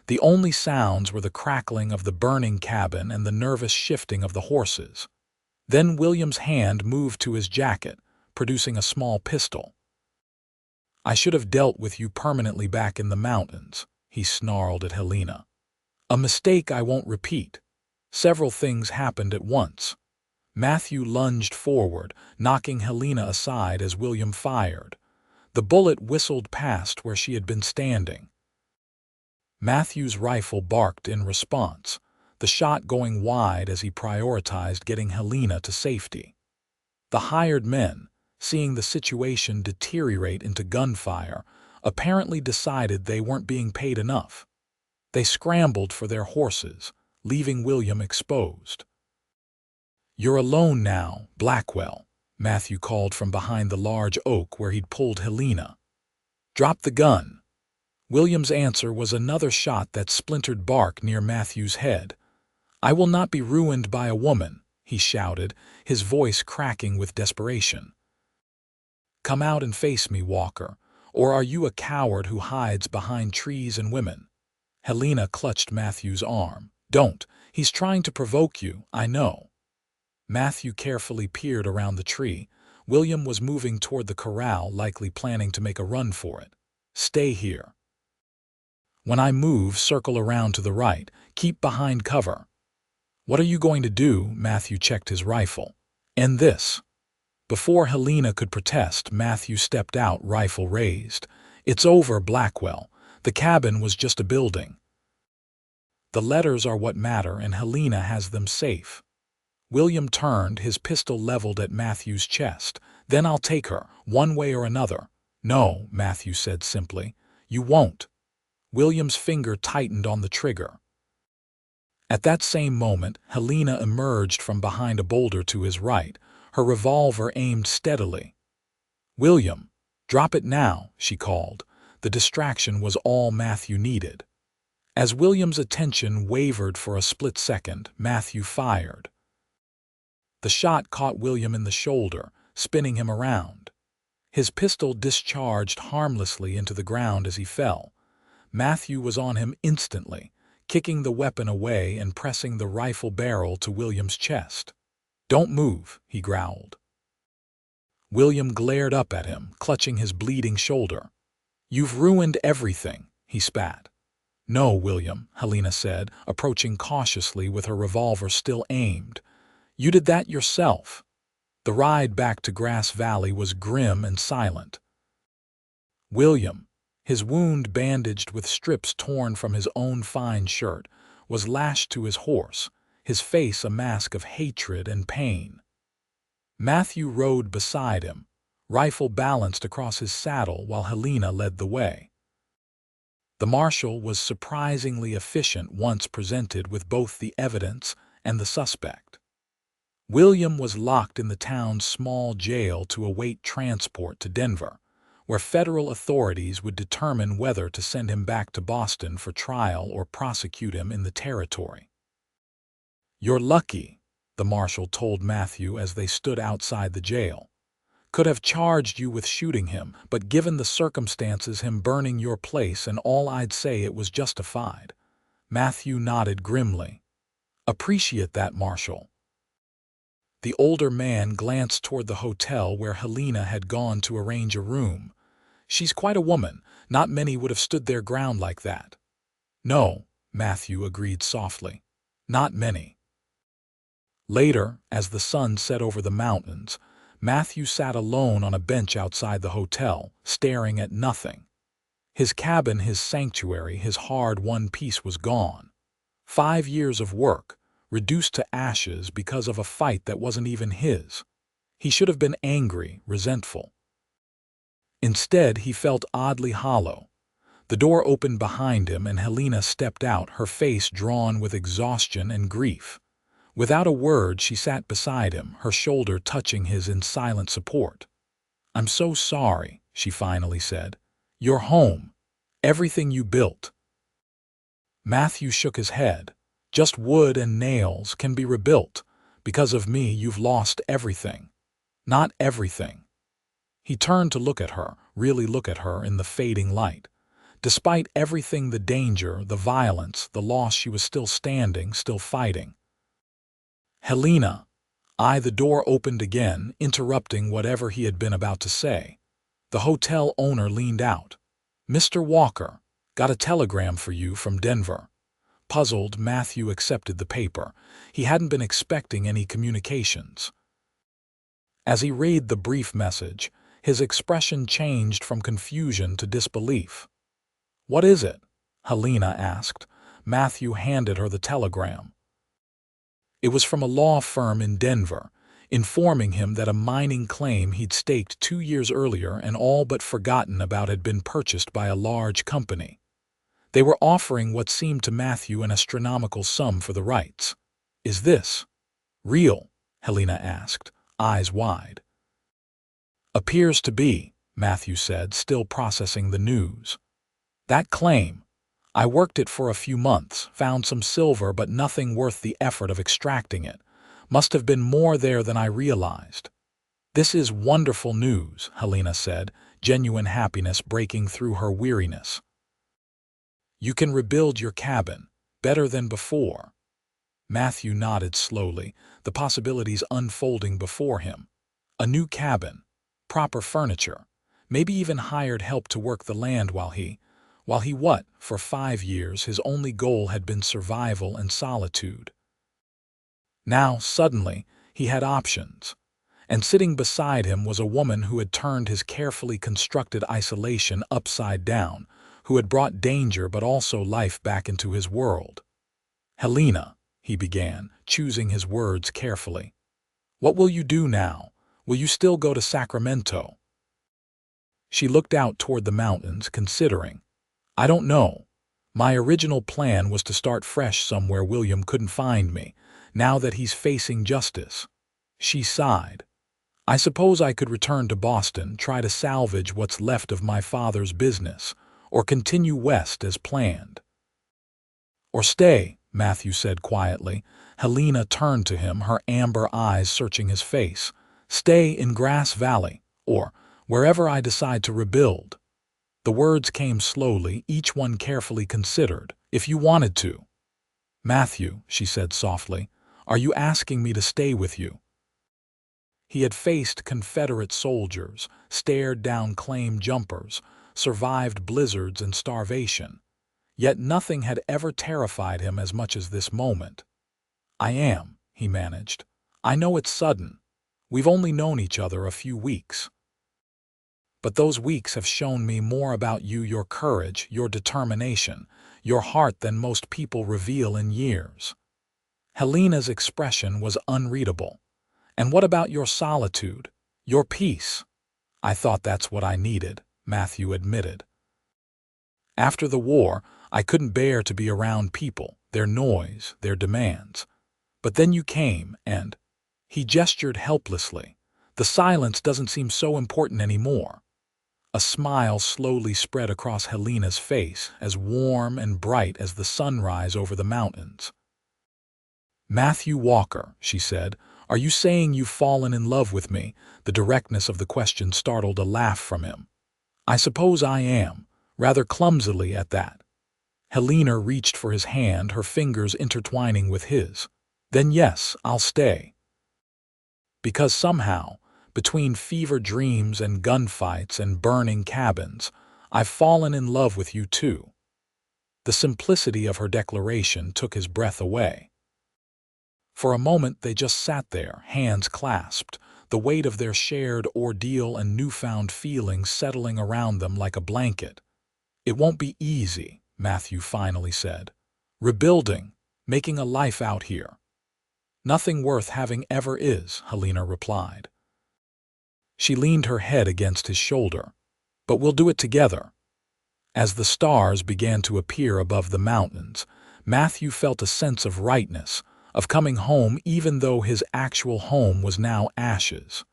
The only sounds were the crackling of the burning cabin and the nervous shifting of the horses. Then William's hand moved to his jacket, producing a small pistol. "I should have dealt with you permanently back in the mountains," he snarled at Helena. "A mistake I won't repeat." Several things happened at once. Matthew lunged forward, knocking Helena aside as William fired. The bullet whistled past where she had been standing. Matthew's rifle barked in response, the shot going wide as he prioritized getting Helena to safety. The hired men, seeing the situation deteriorate into gunfire, apparently decided they weren't being paid enough. They scrambled for their horses, leaving William exposed. "You're alone now, Blackwell," Matthew called from behind the large oak where he'd pulled Helena. "Drop the gun." William's answer was another shot that splintered bark near Matthew's head. "I will not be ruined by a woman," he shouted, his voice cracking with desperation. "Come out and face me, Walker, or are you a coward who hides behind trees and women?" Helena clutched Matthew's arm. "Don't. He's trying to provoke you, I know." Matthew carefully peered around the tree. William was moving toward the corral, likely planning to make a run for it. "Stay here. When I move, circle around to the right. Keep behind cover." "What are you going to do?" Matthew checked his rifle. "End this." Before Helena could protest, Matthew stepped out, rifle raised. "It's over, Blackwell. The cabin was just a building. The letters are what matter, and Helena has them safe." William turned, his pistol leveled at Matthew's chest. Then I'll take her, one way or another." "No," Matthew said simply. "You won't." William's finger tightened on the trigger. At that same moment, Helena emerged from behind a boulder to his right, her revolver aimed steadily. "William, drop it now," she called. The distraction was all Matthew needed. As William's attention wavered for a split second, Matthew fired. The shot caught William in the shoulder, spinning him around. His pistol discharged harmlessly into the ground as he fell. Matthew was on him instantly, kicking the weapon away and pressing the rifle barrel to William's chest. "Don't move," he growled. William glared up at him, clutching his bleeding shoulder. "You've ruined everything," he spat. "No, William," Helena said, approaching cautiously with her revolver still aimed. "You did that yourself." The ride back to Grass Valley was grim and silent. William, his wound bandaged with strips torn from his own fine shirt, was lashed to his horse, his face a mask of hatred and pain. Matthew rode beside him, rifle balanced across his saddle while Helena led the way. The marshal was surprisingly efficient once presented with both the evidence and the suspect. William was locked in the town's small jail to await transport to Denver, where federal authorities would determine whether to send him back to Boston for trial or prosecute him in the territory. "You're lucky," the marshal told Matthew as they stood outside the jail. "Could have charged you with shooting him, but given the circumstances, him burning your place, and all, I'd say it was justified." Matthew nodded grimly. "Appreciate that, Marshal." The older man glanced toward the hotel where Helena had gone to arrange a room. "She's quite a woman. Not many would have stood their ground like that." "No," Matthew agreed softly. "Not many." Later, as the sun set over the mountains, Matthew sat alone on a bench outside the hotel, staring at nothing. His cabin, his sanctuary, his hard-won peace was gone. 5 years of work, reduced to ashes because of a fight that wasn't even his. He should have been angry, resentful. Instead, he felt oddly hollow. The door opened behind him and Helena stepped out, her face drawn with exhaustion and grief. Without a word, she sat beside him, her shoulder touching his in silent support. "I'm so sorry," she finally said. "Your home. Everything you built." Matthew shook his head. "Just wood and nails can be rebuilt. Because of me, you've lost everything." "Not everything." He turned to look at her, really look at her in the fading light. Despite everything, the danger, the violence, the loss, she was still standing, still fighting. "Helena." The door opened again, interrupting whatever he had been about to say. The hotel owner leaned out. "Mr. Walker, got a telegram for you from Denver." Puzzled, Matthew accepted the paper. He hadn't been expecting any communications. As he read the brief message, his expression changed from confusion to disbelief. "What is it?" Helena asked. Matthew handed her the telegram. It was from a law firm in Denver, informing him that a mining claim he'd staked 2 years earlier and all but forgotten about had been purchased by a large company. They were offering what seemed to Matthew an astronomical sum for the rights. "Is this real?" Helena asked, eyes wide. "Appears to be," Matthew said, still processing the news. "That claim. I worked it for a few months, found some silver but nothing worth the effort of extracting it. Must have been more there than I realized." "This is wonderful news," Helena said, genuine happiness breaking through her weariness. "You can rebuild your cabin, better than before." Matthew nodded slowly, the possibilities unfolding before him. A new cabin, proper furniture, maybe even hired help to work the land while he what, for 5 years, his only goal had been survival and solitude. Now, suddenly, he had options. And sitting beside him was a woman who had turned his carefully constructed isolation upside down, who had brought danger but also life back into his world. "Helena," he began, choosing his words carefully. "What will you do now? Will you still go to Sacramento? She looked out toward the mountains, considering. I don't know. My original plan was to start fresh somewhere William couldn't find me, now that he's facing justice. She sighed. I suppose I could return to Boston, try to salvage what's left of my father's business, or continue west as planned. Or stay, Matthew said quietly. Helena turned to him, her amber eyes searching his face. Stay in Grass Valley, or wherever I decide to rebuild. The words came slowly, each one carefully considered. If you wanted to. Matthew, she said softly, are you asking me to stay with you? He had faced Confederate soldiers, stared down claim jumpers, survived blizzards and starvation. Yet nothing had ever terrified him as much as this moment. I am, he managed. I know it's sudden. We've only known each other a few weeks. But those weeks have shown me more about you, your courage, your determination, your heart than most people reveal in years. Helena's expression was unreadable. And what about your solitude, your peace? I thought that's what I needed, Matthew admitted. After the war, I couldn't bear to be around people, their noise, their demands. But then you came, and he gestured helplessly. The silence doesn't seem so important anymore. A smile slowly spread across Helena's face, as warm and bright as the sunrise over the mountains. Matthew Walker, she said, are you saying you've fallen in love with me? The directness of the question startled a laugh from him. I suppose I am, rather clumsily at that. Helena reached for his hand, her fingers intertwining with his. Then yes, I'll stay. Because somehow, between fever dreams and gunfights and burning cabins, I've fallen in love with you too. The simplicity of her declaration took his breath away. For a moment they just sat there, hands clasped, the weight of their shared ordeal and newfound feelings settling around them like a blanket. It won't be easy, Matthew finally said. Rebuilding, making a life out here. Nothing worth having ever is, Helena replied. She leaned her head against his shoulder. But we'll do it together. As the stars began to appear above the mountains, Matthew felt a sense of rightness, of coming home even though his actual home was now ashes.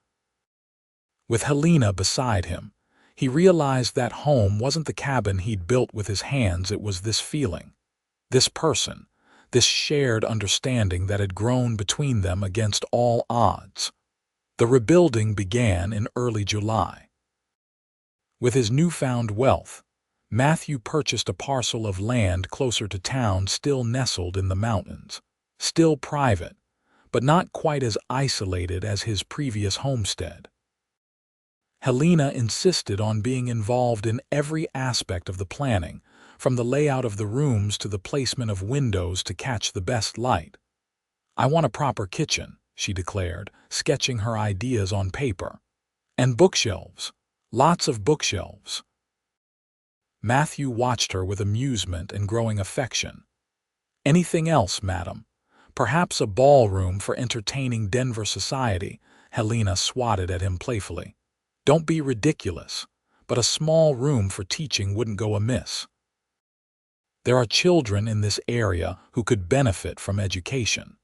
With Helena beside him, he realized that home wasn't the cabin he'd built with his hands, it was this feeling, this person, this shared understanding that had grown between them against all odds. The rebuilding began in early July. With his newfound wealth, Matthew purchased a parcel of land closer to town, still nestled in the mountains, still private, but not quite as isolated as his previous homestead. Helena insisted on being involved in every aspect of the planning, from the layout of the rooms to the placement of windows to catch the best light. I want a proper kitchen, she declared, sketching her ideas on paper. And bookshelves. Lots of bookshelves. Matthew watched her with amusement and growing affection. Anything else, madam? Perhaps a ballroom for entertaining Denver society, Helena swatted at him playfully. Don't be ridiculous, but a small room for teaching wouldn't go amiss. There are children in this area who could benefit from education.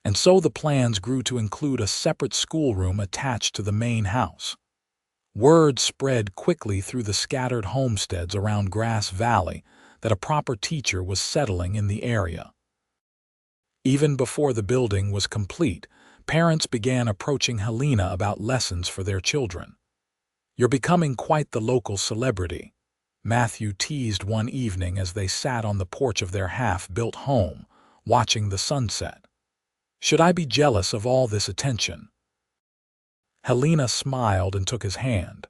And so the plans grew to include a separate schoolroom attached to the main house. Word spread quickly through the scattered homesteads around Grass Valley that a proper teacher was settling in the area. Even before the building was complete, parents began approaching Helena about lessons for their children. You're becoming quite the local celebrity, Matthew teased one evening as they sat on the porch of their half-built home, watching the sunset. Should I be jealous of all this attention? Helena smiled and took his hand.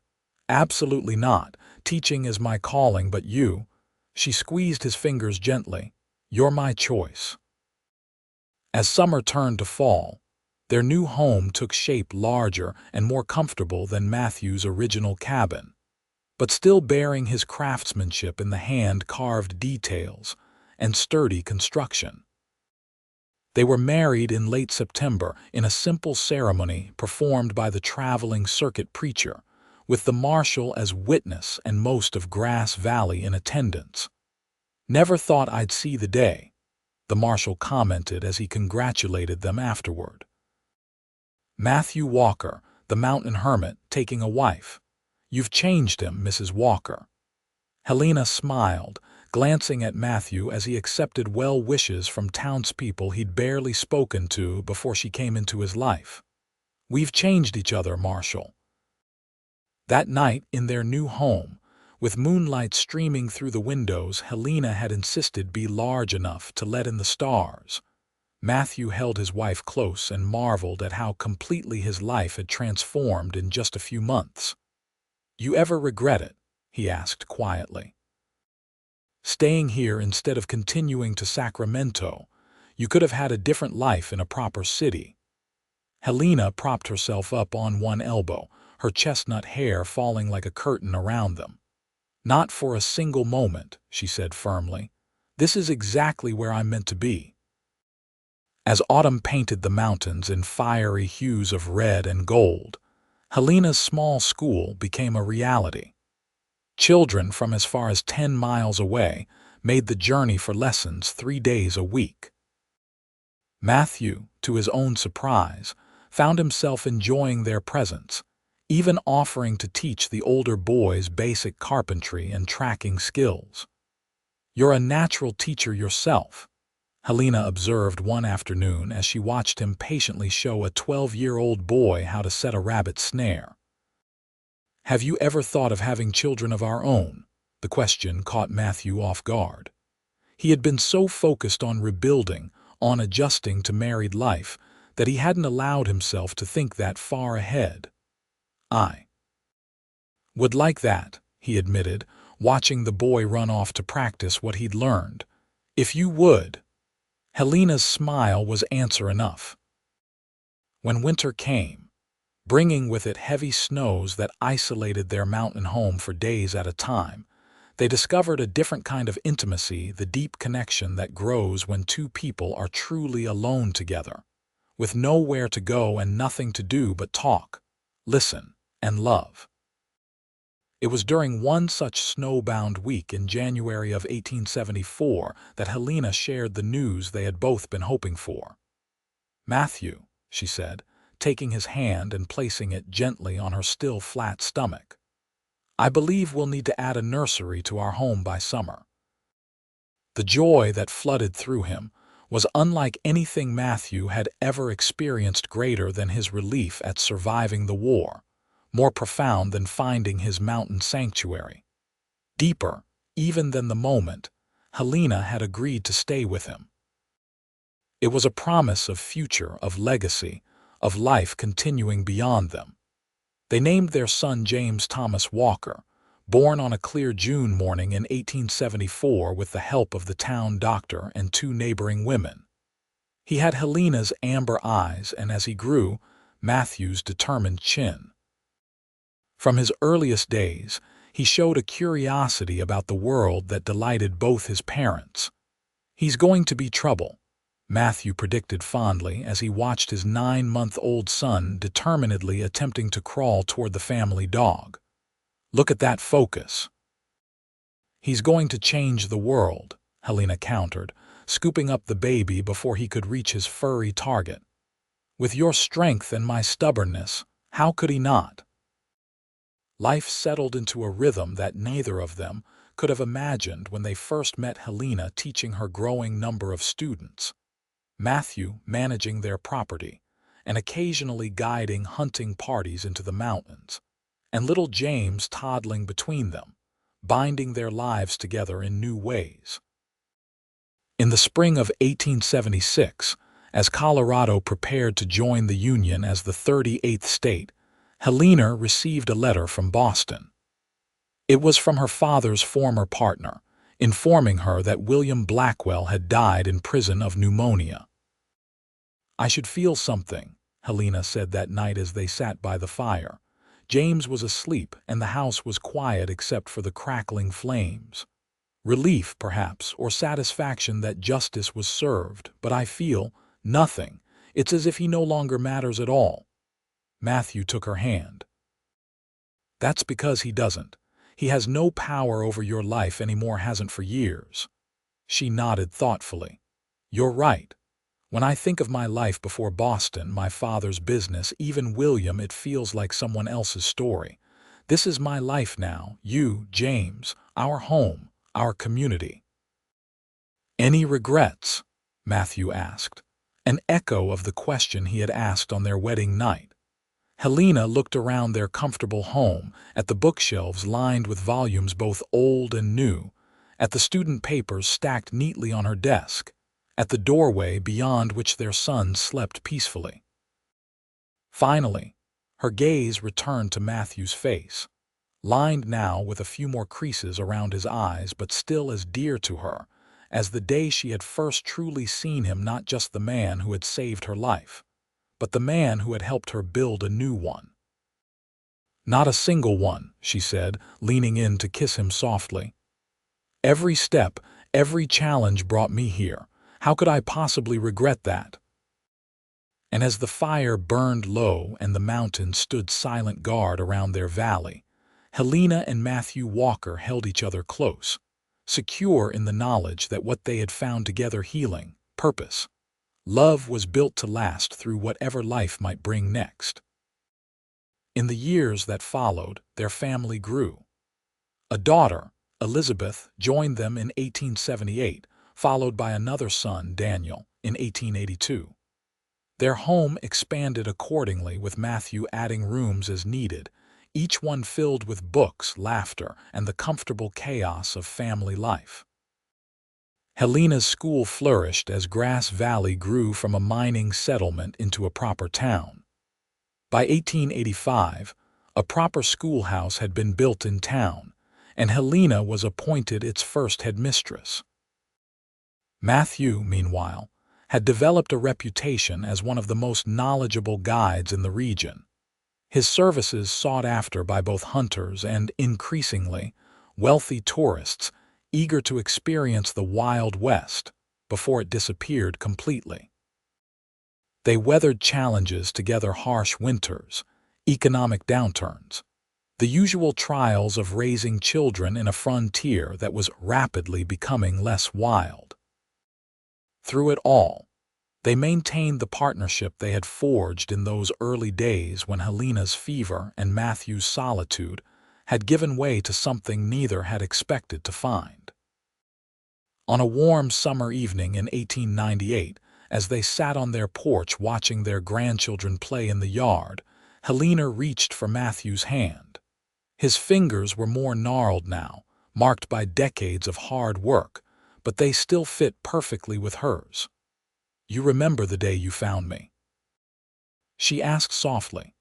Absolutely not. Teaching is my calling, but you, she squeezed his fingers gently, you're my choice. As summer turned to fall, their new home took shape, larger and more comfortable than Matthew's original cabin, but still bearing his craftsmanship in the hand-carved details and sturdy construction. They were married in late September in a simple ceremony performed by the traveling circuit preacher, with the marshal as witness and most of Grass Valley in attendance. "Never thought I'd see the day," the marshal commented as he congratulated them afterward. Matthew Walker, the mountain hermit, taking a wife. "You've changed him, Mrs. Walker." Helena smiled, glancing at Matthew as he accepted well wishes from townspeople he'd barely spoken to before she came into his life. "We've changed each other, Marshal." That night, in their new home, with moonlight streaming through the windows Helena had insisted be large enough to let in the stars, Matthew held his wife close and marveled at how completely his life had transformed in just a few months. "You ever regret it?" he asked quietly. "Staying here instead of continuing to Sacramento, you could have had a different life in a proper city." Helena propped herself up on one elbow, her chestnut hair falling like a curtain around them. "Not for a single moment," she said firmly. "This is exactly where I'm meant to be." As autumn painted the mountains in fiery hues of red and gold, Helena's small school became a reality. Children from as far as 10 miles away made the journey for lessons 3 days a week. Matthew, to his own surprise, found himself enjoying their presence, even offering to teach the older boys basic carpentry and tracking skills. "You're a natural teacher yourself," Helena observed one afternoon as she watched him patiently show a 12-year-old boy how to set a rabbit snare. "Have you ever thought of having children of our own?" The question caught Matthew off guard. He had been so focused on rebuilding, on adjusting to married life, that he hadn't allowed himself to think that far ahead. "I would like that," he admitted, watching the boy run off to practice what he'd learned. "If you would." Helena's smile was answer enough. When winter came, bringing with it heavy snows that isolated their mountain home for days at a time, they discovered a different kind of intimacy, the deep connection that grows when two people are truly alone together, with nowhere to go and nothing to do but talk, listen, and love. It was during one such snowbound week in January of 1874 that Helena shared the news they had both been hoping for. "Matthew," she said, taking his hand and placing it gently on her still flat stomach, "I believe we'll need to add a nursery to our home by summer." The joy that flooded through him was unlike anything Matthew had ever experienced, greater than his relief at surviving the war, more profound than finding his mountain sanctuary. Deeper, even than the moment, Helena had agreed to stay with him. It was a promise of future, of legacy, of life continuing beyond them. They named their son James Thomas Walker, born on a clear June morning in 1874 with the help of the town doctor and 2 neighboring women. He had Helena's amber eyes and, as he grew, Matthew's determined chin. From his earliest days, he showed a curiosity about the world that delighted both his parents. "He's going to be trouble," Matthew predicted fondly as he watched his 9-month-old son determinedly attempting to crawl toward the family dog. "Look at that focus." "He's going to change the world," Helena countered, scooping up the baby before he could reach his furry target. "With your strength and my stubbornness, how could he not?" Life settled into a rhythm that neither of them could have imagined when they first met Helena teaching her growing number of students. Matthew managing their property and occasionally guiding hunting parties into the mountains, and little James toddling between them, binding their lives together in new ways. In the spring of 1876, as Colorado prepared to join the Union as the 38th state, Helena received a letter from Boston. It was from her father's former partner, informing her that William Blackwell had died in prison of pneumonia. "I should feel something," Helena said that night as they sat by the fire. James was asleep and the house was quiet except for the crackling flames. "Relief, perhaps, or satisfaction that justice was served, but I feel Nothing. It's as if he no longer matters at all. Matthew took her hand. That's because he doesn't. He has no power over your life anymore, hasn't for years. She nodded thoughtfully. You're right. When I think of my life before Boston, my father's business, even William, it feels like someone else's story. This is my life now, you, James, our home, our community. Any regrets? Matthew asked, an echo of the question he had asked on their wedding night. Helena looked around their comfortable home, at the bookshelves lined with volumes both old and new, at the student papers stacked neatly on her desk, at the doorway beyond which their son slept peacefully. Finally, her gaze returned to Matthew's face, lined now with a few more creases around his eyes, but still as dear to her as the day she had first truly seen him, not just the man who had saved her life, but the man who had helped her build a new one. Not a single one, she said, leaning in to kiss him softly. Every step, every challenge brought me here. How could I possibly regret that? And as the fire burned low and the mountains stood silent guard around their valley, Helena and Matthew Walker held each other close, secure in the knowledge that what they had found together, healing, purpose, love, was built to last through whatever life might bring next. In the years that followed, their family grew. A daughter, Elizabeth, joined them in 1878, followed by another son, Daniel, in 1882. Their home expanded accordingly, with Matthew adding rooms as needed, each one filled with books, laughter, and the comfortable chaos of family life. Helena's school flourished as Grass Valley grew from a mining settlement into a proper town. By 1885, a proper schoolhouse had been built in town, and Helena was appointed its first headmistress. Matthew, meanwhile, had developed a reputation as one of the most knowledgeable guides in the region. His services sought after by both hunters and, increasingly, wealthy tourists eager to experience the Wild West before it disappeared completely. They weathered challenges together: harsh winters, economic downturns, the usual trials of raising children in a frontier that was rapidly becoming less wild. Through it all, they maintained the partnership they had forged in those early days when Helena's fever and Matthew's solitude had given way to something neither had expected to find. On a warm summer evening in 1898, as they sat on their porch watching their grandchildren play in the yard, Helena reached for Matthew's hand. His fingers were more gnarled now, marked by decades of hard work, but they still fit perfectly with hers. "You remember the day you found me?" she asked softly.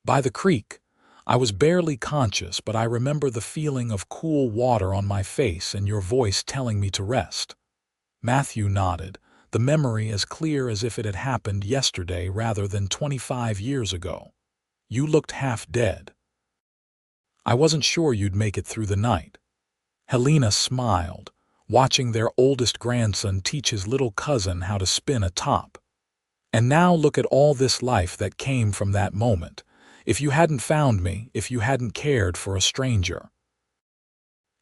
"By the creek. I was barely conscious, but I remember the feeling of cool water on my face and your voice telling me to rest." Matthew nodded, the memory as clear as if it had happened yesterday rather than 25 years ago. "You looked half dead. I wasn't sure you'd make it through the night." Helena smiled, watching their oldest grandson teach his little cousin how to spin a top. "And now look at all this life that came from that moment. If you hadn't found me, if you hadn't cared for a stranger,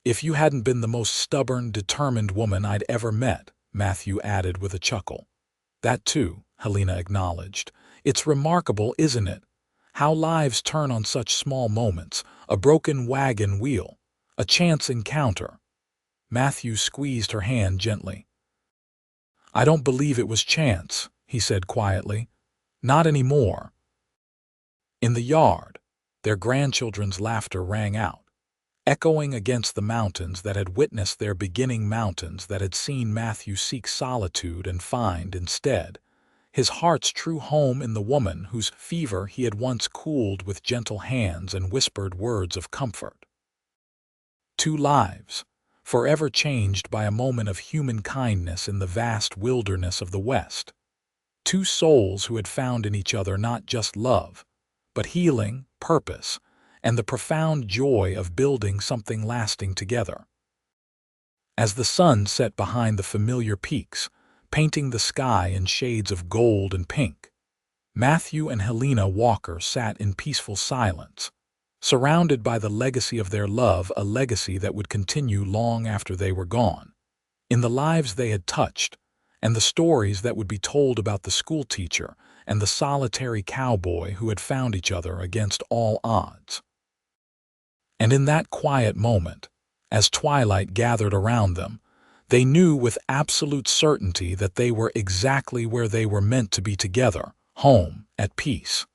if you hadn't been the most stubborn, determined woman I'd ever met," Matthew added with a chuckle. "That too," Helena acknowledged. "It's remarkable, isn't it? How lives turn on such small moments, a broken wagon wheel, a chance encounter." Matthew squeezed her hand gently. "I don't believe it was chance," he said quietly. "Not anymore." In the yard, their grandchildren's laughter rang out, echoing against the mountains that had witnessed their beginning, mountains that had seen Matthew seek solitude and find, instead, his heart's true home in the woman whose fever he had once cooled with gentle hands and whispered words of comfort. Two lives, forever changed by a moment of human kindness in the vast wilderness of the West. Two souls who had found in each other not just love, but healing, purpose, and the profound joy of building something lasting together. As the sun set behind the familiar peaks, painting the sky in shades of gold and pink. Matthew and Helena Walker sat in peaceful silence, surrounded by the legacy of their love, a legacy that would continue long after they were gone. In the lives they had touched, and the stories that would be told about the schoolteacher and the solitary cowboy who had found each other against all odds. And in that quiet moment, as twilight gathered around them, they knew with absolute certainty that they were exactly where they were meant to be together, home, at peace.